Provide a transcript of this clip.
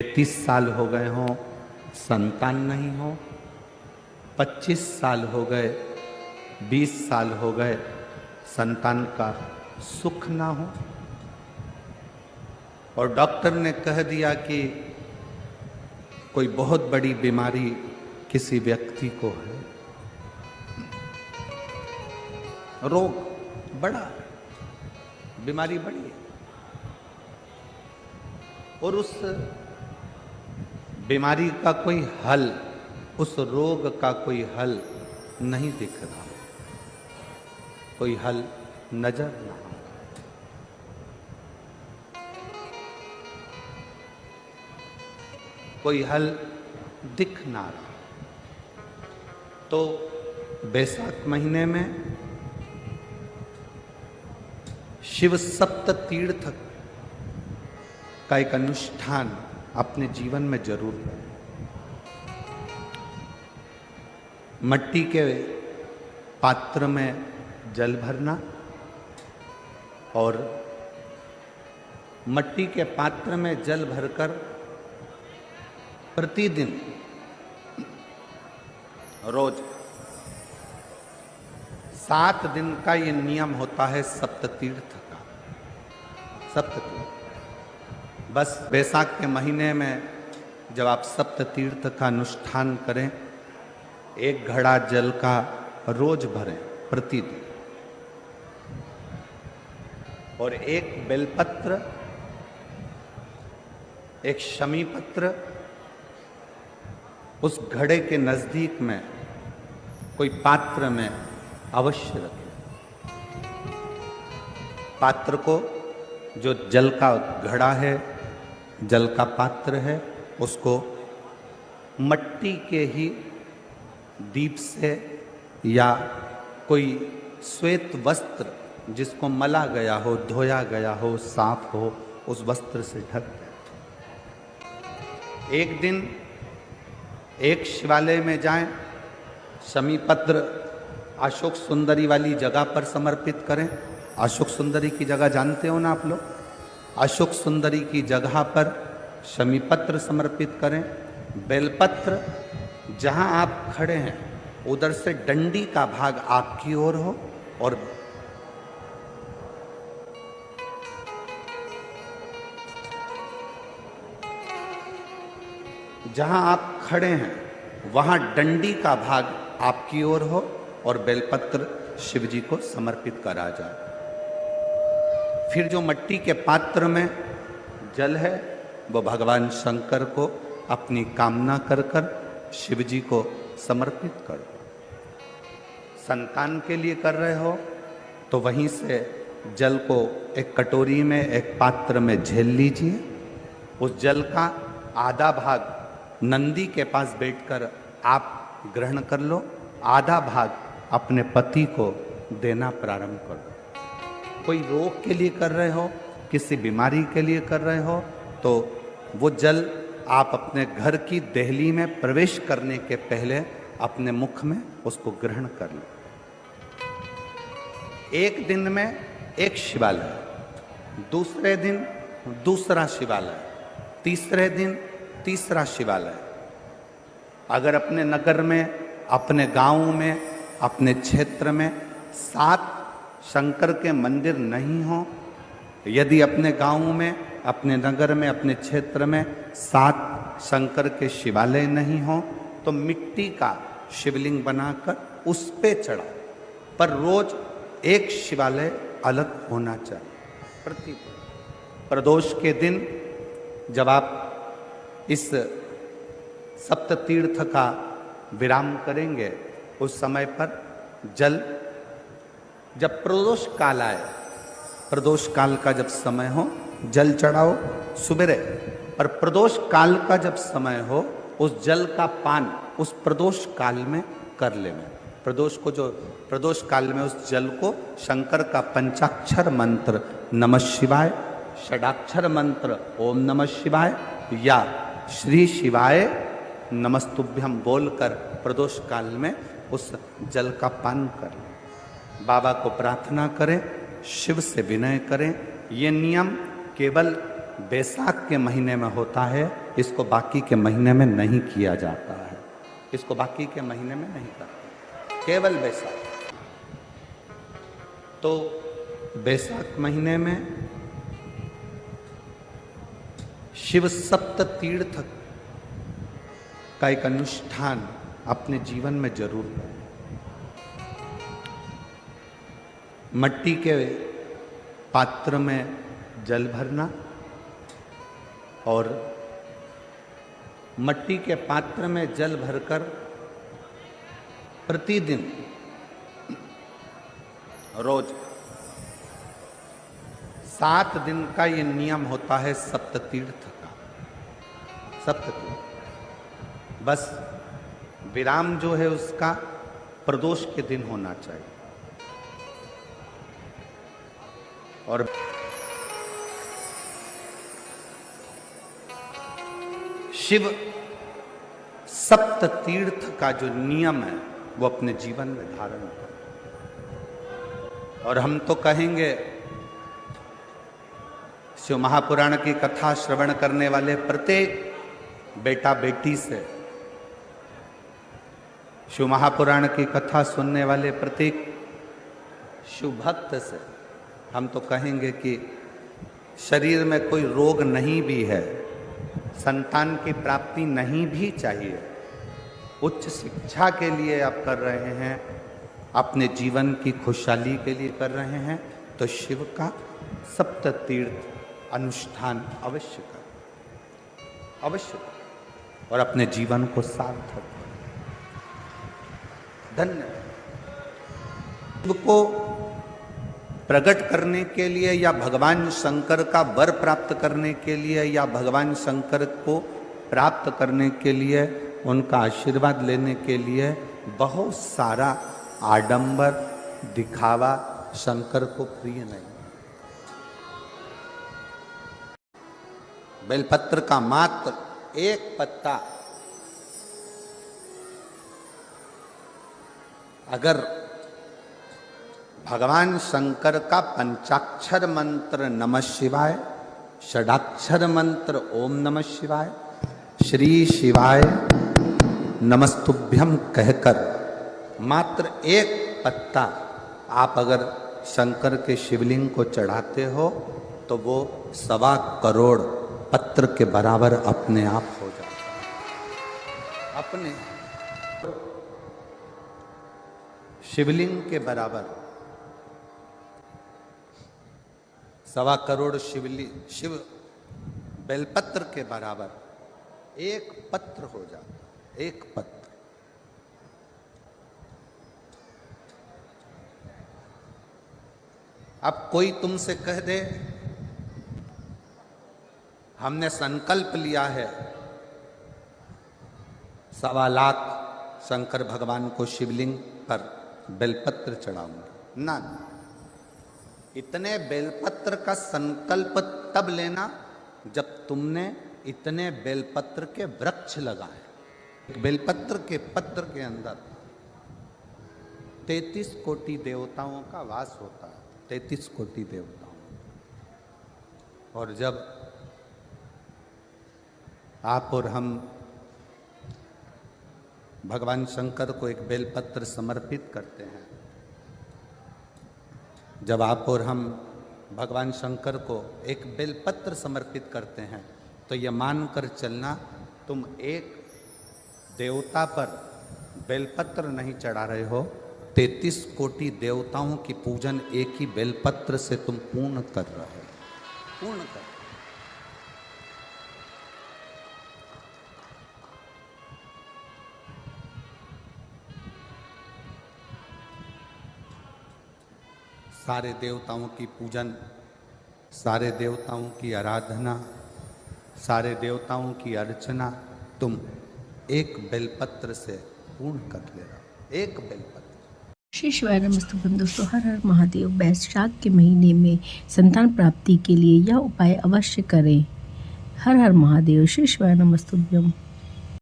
30 साल हो गए हों, संतान नहीं हो, 25 साल हो गए, 20 साल हो गए, संतान का सुख ना हो, और डॉक्टर ने कह दिया कि कोई बहुत बड़ी बीमारी किसी व्यक्ति को है, रोग बड़ा है, बीमारी बड़ी है, और उस बीमारी का कोई हल, उस रोग का कोई हल नहीं दिख रहा, कोई हल नजर ना आ, कोई हल दिख ना रहा। तो बैसाख महीने में शिव सप्त तीर्थ का एक अनुष्ठान अपने जीवन में जरूर करें। मट्टी के पात्र में जल भरना और मट्टी के पात्र में जल भरकर प्रतिदिन रोज 7 दिन का ये नियम होता है सप्ततीर्थ का। सप्ततीर्थ बस बैसाख के महीने में जब आप सप्ततीर्थ का अनुष्ठान करें, 1 घड़ा जल का रोज भरें प्रतिदिन, और 1 बेलपत्र, 1 शमी पत्र उस घड़े के नजदीक में कोई पात्र में अवश्य रखें। पात्र को, जो जल का घड़ा है, जल का पात्र है, उसको मट्टी के ही दीप से या कोई श्वेत वस्त्र जिसको मला गया हो, धोया गया हो, साफ हो, उस वस्त्र से ढक दें। एक दिन एक शिवालय में जाएं, शमी पत्र अशोक सुंदरी वाली जगह पर समर्पित करें। अशोक सुंदरी की जगह जानते हो ना आप लोग? अशोक सुंदरी की जगह पर शमी पत्र समर्पित करें। बेलपत्र जहां आप खड़े हैं उधर से डंडी का भाग आपकी ओर हो, और जहां आप खड़े हैं वहां डंडी का भाग आपकी ओर हो, और बेलपत्र शिव जी को समर्पित करा जाए। फिर जो मट्टी के पात्र में जल है वो भगवान शंकर को अपनी कामना कर कर शिव जी को समर्पित करो। संतान के लिए कर रहे हो तो वहीं से जल को एक कटोरी में, एक पात्र में झेल लीजिए। उस जल का आधा भाग नंदी के पास बैठकर आप ग्रहण कर लो, आधा भाग अपने पति को देना प्रारंभ कर दो। कोई रोग के लिए कर रहे हो, किसी बीमारी के लिए कर रहे हो, तो वो जल आप अपने घर की देहली में प्रवेश करने के पहले अपने मुख में उसको ग्रहण कर लो। एक दिन में एक शिवालय, दूसरे दिन दूसरा शिवालय, तीसरे दिन तीसरा शिवालय। अगर अपने नगर में, अपने गांव में, अपने क्षेत्र में 7 शंकर के मंदिर नहीं हो, यदि अपने गांव में, अपने नगर में, अपने क्षेत्र में 7 शंकर के शिवालय नहीं हो, तो मिट्टी का शिवलिंग बनाकर उस पे चढ़ाओ, पर रोज एक शिवालय अलग होना चाहिए। प्रतिदिन प्रदोष के दिन जब आप इस सप्ततीर्थ का विराम करेंगे, उस समय पर जल, जब प्रदोष काल आए, प्रदोष काल का जब समय हो जल चढ़ाओ सुबेरे, पर प्रदोष काल का जब समय हो उस जल का पान उस प्रदोष काल में कर लेना। प्रदोष को, जो प्रदोष काल में उस जल को शंकर का पंचाक्षर मंत्र नमः शिवाय, षडाक्षर मंत्र ओम नमः शिवाय या श्री शिवाय नमस्तुभ्यम बोलकर प्रदोष काल में उस जल का पान कर लें। बाबा को प्रार्थना करें, शिव से विनय करें। ये नियम केवल बैसाख के महीने में होता है, इसको बाकी के महीने में नहीं किया जाता है, इसको बाकी के महीने में नहीं करते, केवल बैसाख। तो बैसाख महीने में शिव सप्त तीर्थ का एक अनुष्ठान अपने जीवन में जरूर करें। मट्टी के पात्र में जल भरना और मट्टी के पात्र में जल भरकर प्रतिदिन रोज 7 दिन का ये नियम होता है सप्ततीर्थ का। सप्ततीर्थ बस विराम जो है उसका प्रदोष के दिन होना चाहिए। और शिव सप्त तीर्थ का जो नियम है वो अपने जीवन में धारण करें। और हम तो कहेंगे शिव महापुराण की कथा श्रवण करने वाले प्रत्येक बेटा बेटी से, शिव महापुराण की कथा सुनने वाले प्रत्येक शिव भक्त से हम तो कहेंगे कि शरीर में कोई रोग नहीं भी है, संतान की प्राप्ति नहीं भी चाहिए, उच्च शिक्षा के लिए आप कर रहे हैं, अपने जीवन की खुशहाली के लिए कर रहे हैं, तो शिव का सप्त तीर्थ अनुष्ठान अवश्य करें, अवश्य करें और अपने जीवन को सार्थक करें। धन्यवाद। शिव को प्रकट करने के लिए या भगवान शंकर का वर प्राप्त करने के लिए या भगवान शंकर को प्राप्त करने के लिए, उनका आशीर्वाद लेने के लिए बहुत सारा आडंबर दिखावा शंकर को प्रिय नहीं। बेलपत्र का मात्र एक पत्ता अगर भगवान शंकर का पंचाक्षर मंत्र नमः शिवाय, षडाक्षर मंत्र ओम नमः शिवाय, श्री शिवाय नमस्तुभ्यम कहकर मात्र एक पत्ता आप अगर शंकर के शिवलिंग को चढ़ाते हो तो वो 1.25 करोड़ पत्र के बराबर अपने आप हो जाता है। अपने शिवलिंग के बराबर 1.25 करोड़ शिव बेलपत्र के बराबर एक पत्र हो जाता, एक पत्र। अब कोई तुमसे कह दे हमने संकल्प लिया है 1.25 लाख शंकर भगवान को शिवलिंग पर बेलपत्र चढ़ाऊंगा, ना, इतने बेलपत्र का संकल्प तब लेना जब तुमने इतने बेलपत्र के वृक्ष लगाए। एक बेलपत्र के पत्र के अंदर 33 कोटि देवताओं का वास होता है, 33 कोटि देवताओं। और जब आप और हम भगवान शंकर को एक बेलपत्र समर्पित करते हैं, जब आप और हम भगवान शंकर को एक बेलपत्र समर्पित करते हैं, तो ये मानकर चलना तुम एक देवता पर बेलपत्र नहीं चढ़ा रहे हो, 33 कोटि देवताओं की पूजन एक ही बेलपत्र से तुम पूर्ण कर रहे हो, पूर्ण कर। सारे देवताओं की पूजन, सारे देवताओं की आराधना, सारे देवताओं की अर्चना तुम एक बेलपत्र से पूर्ण कर ले रहा, एक बेलपत्र। श्री शिवाय नमस्तुभ्यम। दोस्तों, हर हर महादेव। बैसाख के महीने में संतान प्राप्ति के लिए यह उपाय अवश्य करें। हर हर महादेव। श्री शिवाय नमस्तुभ्यम।